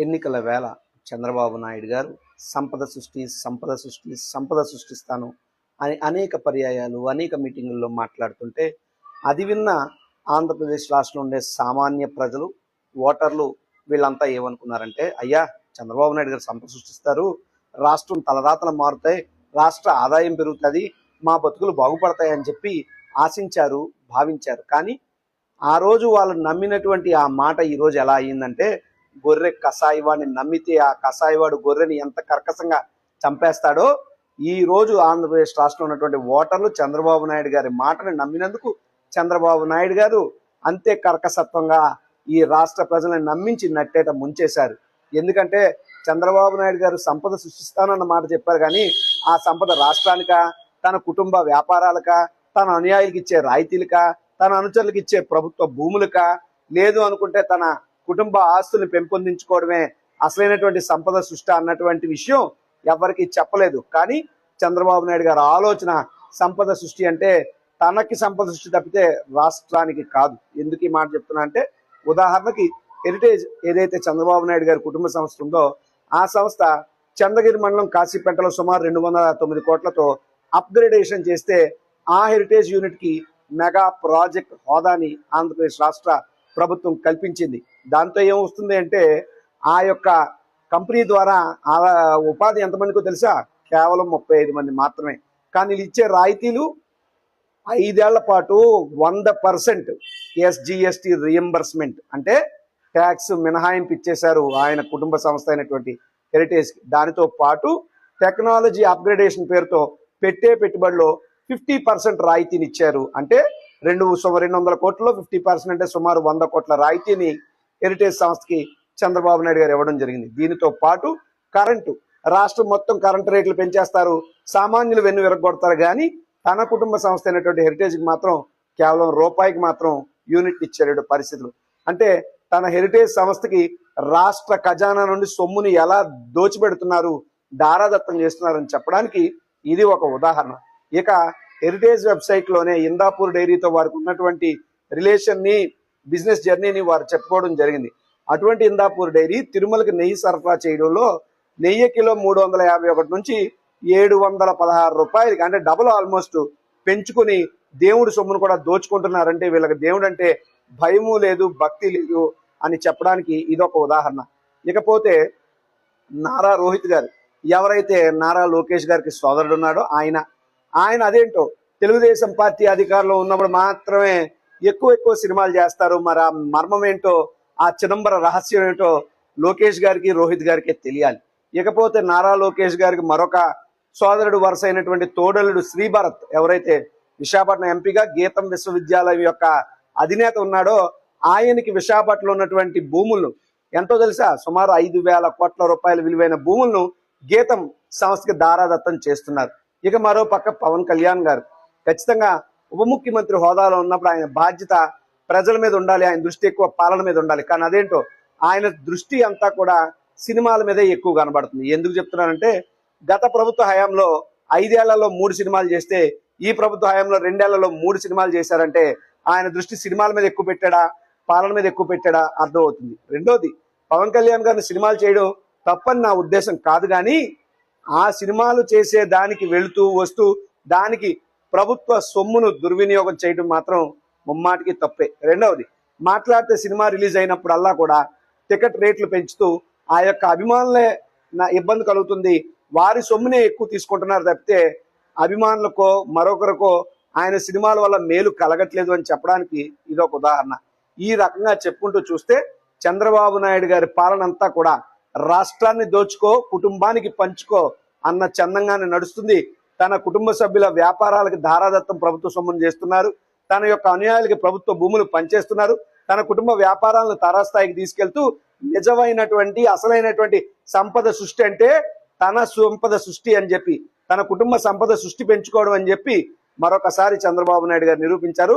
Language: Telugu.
ఎన్నికల వేళ చంద్రబాబు నాయుడు గారు సంపద సృష్టి సంపద సృష్టి సంపద సృష్టిస్తాను అని అనేక పర్యాయాలు అనేక మీటింగుల్లో మాట్లాడుతుంటే అది విన్న ఆంధ్రప్రదేశ్ రాష్ట్రంలో ఉండే సామాన్య ప్రజలు ఓటర్లు వీళ్ళంతా ఏమనుకున్నారంటే అయ్యా చంద్రబాబు నాయుడు గారు సంపద సృష్టిస్తారు, రాష్ట్రం తలరాతలు మారుతాయి, రాష్ట్ర ఆదాయం పెరుగుతుంది, మా బతుకులు బాగుపడతాయని చెప్పి ఆశించారు, భావించారు. కానీ ఆ రోజు వాళ్ళు నమ్మినటువంటి ఆ మాట ఈరోజు ఎలా అయ్యిందంటే గొర్రె కసాయివాడిని నమ్మితే ఆ కసాయివాడు గొర్రెని ఎంత కర్కశంగా చంపేస్తాడో ఈ రోజు ఆంధ్రప్రదేశ్ రాష్ట్రంలో ఉన్నటువంటి ఓటర్లు చంద్రబాబు నాయుడు గారి మాటను నమ్మినందుకు చంద్రబాబు నాయుడు గారు అంతే కర్కసత్వంగా ఈ రాష్ట్ర ప్రజలను నమ్మించి నట్టేట ముంచేశారు. ఎందుకంటే చంద్రబాబు నాయుడు గారు సంపద సృష్టిస్తానన్న మాట చెప్పారు, కానీ ఆ సంపద రాష్ట్రానిక, తన కుటుంబ వ్యాపారాలక, తన అనుయాయులకు ఇచ్చే రాయితీలక, తన అనుచరులకు ఇచ్చే ప్రభుత్వ భూములక, లేదు అనుకుంటే తన కుటుంబ ఆస్తుల్ని పెంపొందించుకోవడమే అసలైనటువంటి సంపద సృష్టి అన్నటువంటి విషయం ఎవరికి చెప్పలేదు. కానీ చంద్రబాబు నాయుడు గారి ఆలోచన సంపద సృష్టి అంటే తనకి సంపద సృష్టి తప్పితే రాష్ట్రానికి కాదు. ఎందుకు ఈ మాట చెప్తున్నా అంటే ఉదాహరణకి హెరిటేజ్ ఏదైతే చంద్రబాబు నాయుడు గారి కుటుంబ సంస్థ ఉందో ఆ సంస్థ చంద్రగిరి మండలం కాశీపేటలో సుమారు 209 కోట్లతో అప్గ్రేడేషన్ చేస్తే ఆ హెరిటేజ్ యూనిట్ కి మెగా ప్రాజెక్ట్ హోదాని ఆంధ్రప్రదేశ్ రాష్ట్ర ప్రభుత్వం కల్పించింది. దాంతో ఏమొస్తుంది అంటే ఆ యొక్క కంపెనీ ద్వారా ఉపాధి ఎంతమందికో తెలుసా? కేవలం 35 మంది మాత్రమే. కానీ వీళ్ళు ఇచ్చే రాయితీలు 5 ఏళ్ల పాటు 100% ఎస్జిఎస్టి రియంబర్స్మెంట్ అంటే ట్యాక్స్ మినహాయింపు ఇచ్చేశారు ఆయన కుటుంబ సంస్థ అయినటువంటి హెరిటేజ్. దానితో పాటు టెక్నాలజీ అప్గ్రేడేషన్ పేరుతో పెట్టే పెట్టుబడిలో 50% రాయితీని ఇచ్చారు. అంటే 200 కోట్లలో 50% అంటే సుమారు 100 కోట్ల రాయితీని హెరిటేజ్ సంస్థకి చంద్రబాబు నాయుడు గారు ఇవ్వడం జరిగింది. దీనితో పాటు కరెంటు, రాష్ట్రం మొత్తం కరెంటు రేట్లు పెంచేస్తారు, సామాన్యులు వెన్ను విరగొడతారు, కానీ తన కుటుంబ సంస్థ అయినటువంటి హెరిటేజ్కి మాత్రం కేవలం రూపాయికి మాత్రం యూనిట్ ఇచ్చే పరిస్థితులు. అంటే తన హెరిటేజ్ సంస్థకి రాష్ట్ర ఖజానా నుండి సొమ్ముని ఎలా దోచిపెడుతున్నారు, దారాదత్తం చేస్తున్నారని చెప్పడానికి ఇది ఒక ఉదాహరణ. ఇక హెరిటేజ్ వెబ్సైట్ లోనే ఇందాపూర్ డైరీతో వారికి ఉన్నటువంటి రిలేషన్ ని, బిజినెస్ జర్నీని వారు చెప్పుకోవడం జరిగింది. అటువంటి ఇందాపూర్ డైరీ తిరుమలకి నెయ్యి సరఫరా చేయడంలో నెయ్యి కిలో 351 నుంచి 716 రూపాయలకి, అంటే డబుల్ ఆల్మోస్ట్ పెంచుకుని దేవుడి సొమ్మును కూడా దోచుకుంటున్నారంటే వీళ్ళకి దేవుడు అంటే భయము లేదు, భక్తి లేదు అని చెప్పడానికి ఇదొక ఉదాహరణ. ఇకపోతే నారా రోహిత్ గారు, ఎవరైతే నారా లోకేష్ గారికి సోదరుడు ఉన్నాడో ఆయన అదేంటో తెలుగుదేశం పార్టీ అధికారంలో ఉన్నప్పుడు మాత్రమే ఎక్కువ సినిమాలు చేస్తారు. మరి ఆ మర్మం ఏంటో, ఆ చిదంబర రహస్యం ఏంటో లోకేష్ గారికి రోహిత్ గారికి తెలియాలి. ఇకపోతే నారా లోకేష్ గారికి మరొక సోదరుడు వరుస అయినటువంటి తోడలుడు శ్రీభరత్, ఎవరైతే విశాఖపట్నం ఎంపీగా గీతం విశ్వవిద్యాలయం యొక్క అధినేత ఉన్నాడో ఆయనకి విశాఖపట్నంలో ఉన్నటువంటి భూములను ఎంతో తెలుసా? సుమారు 5,000 కోట్ల రూపాయల విలువైన భూములను గీతం సంస్థకి దారాదత్తం చేస్తున్నారు. ఇక మరో పక్క పవన్ కళ్యాణ్ గారు ఖచ్చితంగా ఉప ముఖ్యమంత్రి హోదాలో ఉన్నప్పుడు ఆయన బాధ్యత ప్రజల మీద ఉండాలి, ఆయన దృష్టి ఎక్కువ పాలన మీద ఉండాలి. కానీ అదేంటో ఆయన దృష్టి అంతా కూడా సినిమాల మీదే ఎక్కువ కనబడుతుంది. ఎందుకు చెప్తున్నానంటే గత ప్రభుత్వ హయాంలో 5 ఏళ్లలో 3 సినిమాలు చేస్తే ఈ ప్రభుత్వ హయాంలో 2 ఏళ్లలో 3 సినిమాలు చేశారంటే ఆయన దృష్టి సినిమాల మీద ఎక్కువ పెట్టాడా, పాలన మీద ఎక్కువ పెట్టాడా అర్థమవుతుంది. రెండోది, పవన్ కళ్యాణ్ గారిని సినిమాలు చేయడం తప్పని నా ఉద్దేశం కాదు, కానీ ఆ సినిమాలు చేసే దానికి వెళుతూ వస్తూ దానికి ప్రభుత్వ సొమ్మును దుర్వినియోగం చేయడం మాత్రం ముమ్మాటికి తప్పే. రెండవది, మాట్లాడితే సినిమా రిలీజ్ అయినప్పుడల్లా కూడా టికెట్ రేట్లు పెంచుతూ ఆ యొక్క అభిమానులే ఇబ్బంది కలుగుతుంది, వారి సొమ్మునే ఎక్కువ తీసుకుంటున్నారు తప్పితే అభిమానులకో మరొకరికో ఆయన సినిమాల వల్ల మేలు కలగట్లేదు అని చెప్పడానికి ఇదొక ఉదాహరణ. ఈ రకంగా చెప్పుకుంటూ చూస్తే చంద్రబాబు నాయుడు గారి పాలన అంతా కూడా రాష్ట్రాన్ని దోచుకో, కుటుంబానికి పంచుకో అన్న చందంగానే నడుస్తుంది. తన కుటుంబ సభ్యుల వ్యాపారాలకు దారాదత్తం ప్రభుత్వ సొమ్మును చేస్తున్నారు, తన యొక్క అనుయాయులకి ప్రభుత్వ భూములు పంచేస్తున్నారు, తన కుటుంబ వ్యాపారాలను తారాస్థాయికి తీసుకెళ్తూ నిజమైనటువంటి అసలైనటువంటి సంపద సృష్టి అంటే తన సంపద సృష్టి అని చెప్పి, తన కుటుంబ సంపద సృష్టి పెంచుకోవడం అని చెప్పి మరొకసారి చంద్రబాబు నాయుడు గారు నిరూపించారు.